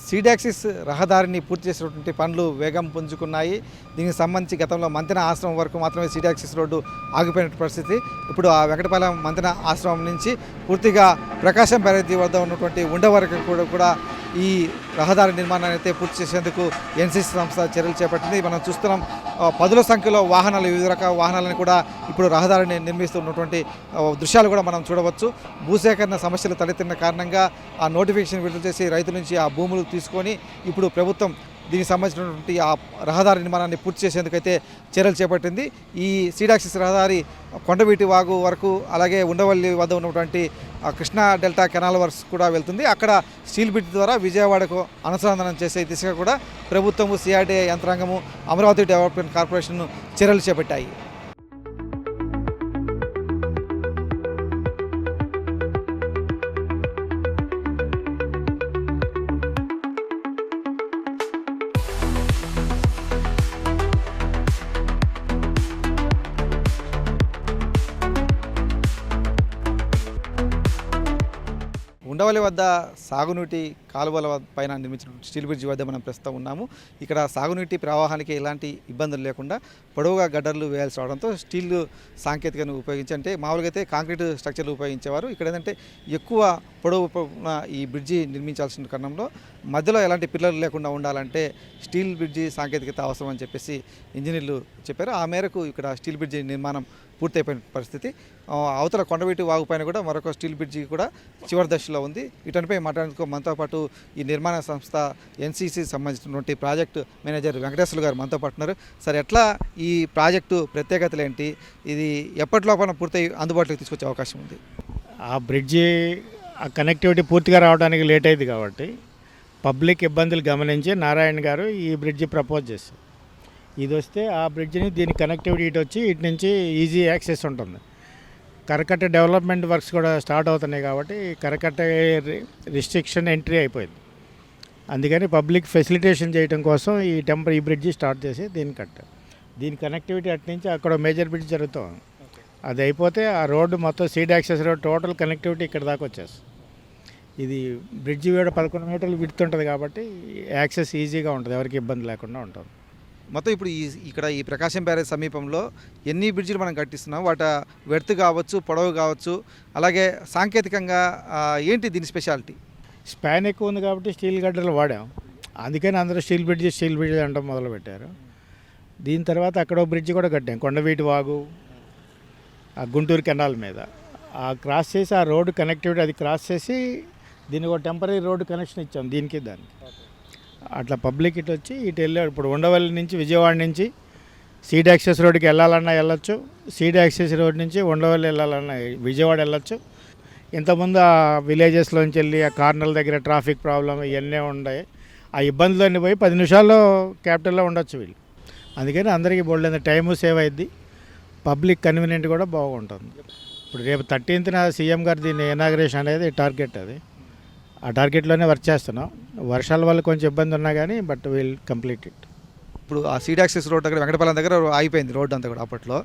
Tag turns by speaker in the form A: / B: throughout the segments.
A: సీడాక్సిస్ రహదారిని పూర్తి చేసినటువంటి పనులు వేగం పుంజుకున్నాయి. దీనికి సంబంధించి గతంలో మంతెన ఆశ్రమం వరకు మాత్రమే సీడాక్సిస్ రోడ్డు ఆగిపోయిన పరిస్థితి. ఇప్పుడు ఆ వెంకటపాలెం మంతెన ఆశ్రమం నుంచి పూర్తిగా ప్రకాశం బ్యారేజీ వద్ద ఉన్నటువంటి ఉండ వరకు కూడా ఈ రహదారి నిర్మాణాన్ని అయితే పూర్తి చేసేందుకు ఎన్సీసీ సంస్థ చర్యలు చేపట్టింది. మనం చూస్తున్నాం పదుల సంఖ్యలో వాహనాలు, వివిధ రకాల వాహనాలను కూడా ఇప్పుడు రహదారిని నిర్మిస్తున్నటువంటి దృశ్యాలు కూడా మనం చూడవచ్చు. భూసేకరణ సమస్యలు తలెత్తిన కారణంగా ఆ నోటిఫికేషన్ విడుదల చేసి రైతుల నుంచి ఆ భూములు తీసుకొని ఇప్పుడు ప్రభుత్వం దీనికి సంబంధించినటువంటి ఆ రహదారి నిర్మాణాన్ని పూర్తి చేసేందుకైతే చర్యలు చేపట్టింది. ఈ సీడాక్సిస్ రహదారి కొండవీటి వాగు వరకు, అలాగే ఉండవల్లి వద్ద ఉన్నటువంటి కృష్ణా డెల్టా కెనాల్ వర్క్స్ కూడా వెళ్తుంది. అక్కడ స్టీల్ బ్రిడ్జ్ ద్వారా విజయవాడకు అనుసంధానం చేసే దిశగా కూడా ప్రభుత్వము, సిఆర్డీఏ యంత్రాంగము, అమరావతి డెవలప్మెంట్ కార్పొరేషన్ చర్యలు చేపట్టాయి. ఉండవల్లి వద్ద సాగునీటి కాలువల పైన నిర్మించిన స్టీల్ బ్రిడ్జ్ వద్ద మనం ప్రస్తుతం ఉన్నాము. ఇక్కడ సాగునీటి ప్రవాహానికి ఎలాంటి ఇబ్బందులు లేకుండా పొడవుగా గడ్డర్లు వేయాల్సి రావడంతో స్టీల్ సాంకేతికను ఉపయోగించి, అంటే మామూలుగా అయితే కాంక్రీట్ స్ట్రక్చర్లు ఉపయోగించేవారు. ఇక్కడ ఏంటంటే ఎక్కువ పొడవు ఈ బ్రిడ్జి నిర్మించాల్సిన కారణంలో మధ్యలో ఎలాంటి పిల్లలు లేకుండా ఉండాలంటే స్టీల్ బ్రిడ్జి సాంకేతికత అవసరం అని చెప్పేసి ఇంజనీర్లు చెప్పారు. ఆ మేరకు ఇక్కడ స్టీల్ బ్రిడ్జి నిర్మాణం పూర్తయిపోయిన పరిస్థితి. అవతల కొండవీటి వాగుపైన కూడా మరొక స్టీల్ బ్రిడ్జి కూడా చివరి దశలో ఉంది. వీటనిపై మాట్లాడేందుకు మనతో పాటు ఈ నిర్మాణ సంస్థ ఎన్సీసీ సంబంధించినటువంటి ప్రాజెక్టు మేనేజర్ వెంకటేశ్వర గారు మనతో పాటు ఉన్నారు. సార్, ఎట్లా ఈ ప్రాజెక్టు ప్రత్యేకతలు ఏంటి, ఇది ఎప్పటిలోపల పూర్తయి అందుబాటులోకి తీసుకొచ్చే అవకాశం ఉంది?
B: ఆ బ్రిడ్జి ఆ కనెక్టివిటీ పూర్తిగా రావడానికి లేట్ అయింది కాబట్టి పబ్లిక్ ఇబ్బందులు గమనించి నారాయణ గారు ఈ బ్రిడ్జి ప్రపోజ్ చేశారు. ఇది వస్తే ఆ బ్రిడ్జిని దీని కనెక్టివిటీ ఇటు వచ్చి ఇటు నుంచి ఈజీ యాక్సెస్ ఉంటుంది. కరకట్ట డెవలప్మెంట్ వర్క్స్ కూడా స్టార్ట్ అవుతున్నాయి కాబట్టి కరకట్ట రిస్ట్రిక్షన్ ఎంట్రీ అయిపోయింది. అందుకని పబ్లిక్ ఫెసిలిటేషన్ చేయడం కోసం ఈ బ్రిడ్జి స్టార్ట్ చేసి దీని కనెక్టివిటీ అటు నుంచి అక్కడ మేజర్ బ్రిడ్జ్ జరుగుతాం. అది అయిపోతే ఆ రోడ్డు మొత్తం సీడాక్సిస్ రోడ్ టోటల్ కనెక్టివిటీ ఇక్కడ దాకా వచ్చేస్తుంది. ఇది బ్రిడ్జి కూడా 11 మీటర్లు విడ్త్ ఉంటుంది కాబట్టి యాక్సెస్ ఈజీగా ఉంటుంది, ఎవరికి ఇబ్బంది లేకుండా ఉంటుంది.
A: మొత్తం ఇప్పుడు ఇక్కడ ఈ ప్రకాశం బ్యారేజ్ సమీపంలో ఎన్ని బ్రిడ్జిలు మనం కట్టిస్తున్నాం, వాటి వెడత్ కావచ్చు, పొడవు కావచ్చు, అలాగే సాంకేతికంగా ఏంటి దీని స్పెషాలిటీ?
B: స్పాన్ ఎక్కువ ఉంది కాబట్టి స్టీల్ గడ్డలు వాడాం. అందుకని అందరూ స్టీల్ బ్రిడ్జ్ అంటాం మొదలుపెట్టారు. దీని తర్వాత అక్కడ బ్రిడ్జి కూడా కట్టాం, కొండవీటి వాగు ఆ గుంటూరు కెనాల్ మీద ఆ క్రాస్ చేసి ఆ రోడ్డు కనెక్టివిటీ అది క్రాస్ చేసి దీనికి ఒక టెంపరీ రోడ్డు కనెక్షన్ ఇచ్చాం దానికి. అట్లా పబ్లిక్ ఇటు వచ్చి ఇటు వెళ్ళాడు. ఇప్పుడు ఉండవల్లి నుంచి విజయవాడ నుంచి సీడాక్సిస్ రోడ్డుకి వెళ్ళాలన్నా వెళ్ళొచ్చు, సీడాక్సిస్ రోడ్ నుంచి ఉండవల్లి వెళ్ళాలన్నా విజయవాడ వెళ్ళొచ్చు. ఇంతకుముందు ఆ విలేజెస్లోంచి వెళ్ళి ఆ కార్నర్ల దగ్గర ట్రాఫిక్ ప్రాబ్లం ఇవన్నీ ఉన్నాయి. ఆ ఇబ్బందులన్నీ పోయి 10 నిమిషాల్లో క్యాపిటల్లో ఉండొచ్చు వీళ్ళు. అందుకని అందరికీ బోల్డ్ టైము సేవ్ అయింది, పబ్లిక్ కన్వీనియంట్ కూడా బాగుంటుంది. ఇప్పుడు రేపు 13న సీఎం గారు దీన్ని ఇనాగ్రేషన్ అనేది టార్గెట్. అది ఆ టార్గెట్లోనే వర్క్ చేస్తున్నాం. వర్షాల వల్ల కొంచెం ఇబ్బంది ఉన్నా కానీ బట్ విల్ కంప్లీట్ ఇట్.
A: ఇప్పుడు ఆ సీడాక్సిస్ రోడ్ దగ్గర వెంకటపాలెం దగ్గర ఆగిపోయింది రోడ్డు అంతా కూడా అప్పట్లో.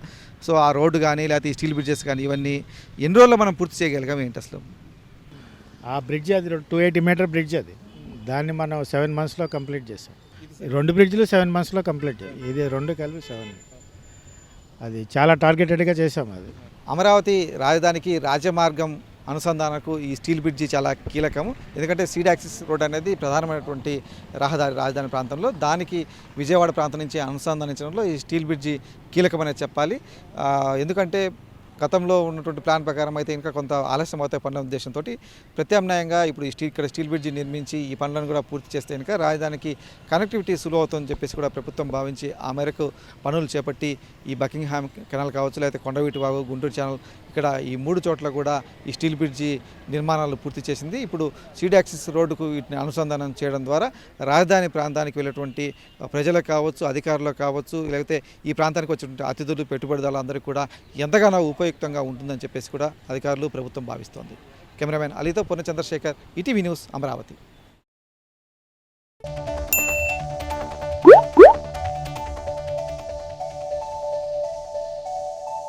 A: సో ఆ రోడ్డు కానీ లేకపోతే స్టీల్ బ్రిడ్జెస్ కానీ ఇవన్నీ ఎన్ని రోజుల్లో మనం పూర్తి చేయగలిగాం ఏంటి అసలు?
B: ఆ బ్రిడ్జ్ అది 280 మీటర్ బ్రిడ్జ్, అది దాన్ని మనం 7 మంత్స్లో కంప్లీట్ చేసాం. 2 బ్రిడ్జ్లు 7 మంత్స్లో కంప్లీట్, ఇది 2 కలిపి 7. అది చాలా టార్గెటెడ్గా చేసాం. అది
A: అమరావతి రాజధానికి రాజమార్గం అనుసంధానకు ఈ స్టీల్ బ్రిడ్జి చాలా కీలకము. ఎందుకంటే సీడాక్సిస్ రోడ్ అనేది ప్రధానమైనటువంటి రాజధాని ప్రాంతంలో, దానికి విజయవాడ ప్రాంతం నుంచి అనుసంధానించడంలో ఈ స్టీల్ బ్రిడ్జి కీలకమనే చెప్పాలి. ఎందుకంటే గతంలో ఉన్నటువంటి ప్లాన్ ప్రకారం అయితే ఇంకా కొంత ఆలస్యం అవుతాయి పనుల ఉద్దేశంతో ప్రత్యామ్నాయంగా ఇప్పుడు ఇక్కడ స్టీల్ బ్రిడ్జి నిర్మించి ఈ పనులను కూడా పూర్తి చేస్తే కనుక రాజధానికి కనెక్టివిటీ సులువు అవుతుందని చెప్పేసి కూడా ప్రభుత్వం భావించి ఆ మేరకు పనులు చేపట్టి ఈ బకింగ్హామ్ కెనాల్ కావచ్చు, లేకపోతే కొండవీటి వాగు, గుంటూరు ఛానల్, ఇక్కడ ఈ 3 చోట్ల కూడా ఈ స్టీల్ బ్రిడ్జి నిర్మాణాలు పూర్తి చేసింది. ఇప్పుడు సీడాక్సిస్ రోడ్డుకు వీటిని అనుసంధానం చేయడం ద్వారా రాజధాని ప్రాంతానికి వెళ్ళేటువంటి ప్రజలకు కావచ్చు, అధికారులకు కావచ్చు, లేకపోతే ఈ ప్రాంతానికి వచ్చినటువంటి అతిథులు, పెట్టుబడిదారులందరికీ కూడా ఎంతగానో ఉపయుక్తంగా ఉంటుందని చెప్పేసి కూడా అధికారులు, ప్రభుత్వం భావిస్తోంది. కెమెరామెన్ అలీతో పూర్ణ చంద్రశేఖర్, ఈటీవీ న్యూస్, అమరావతి.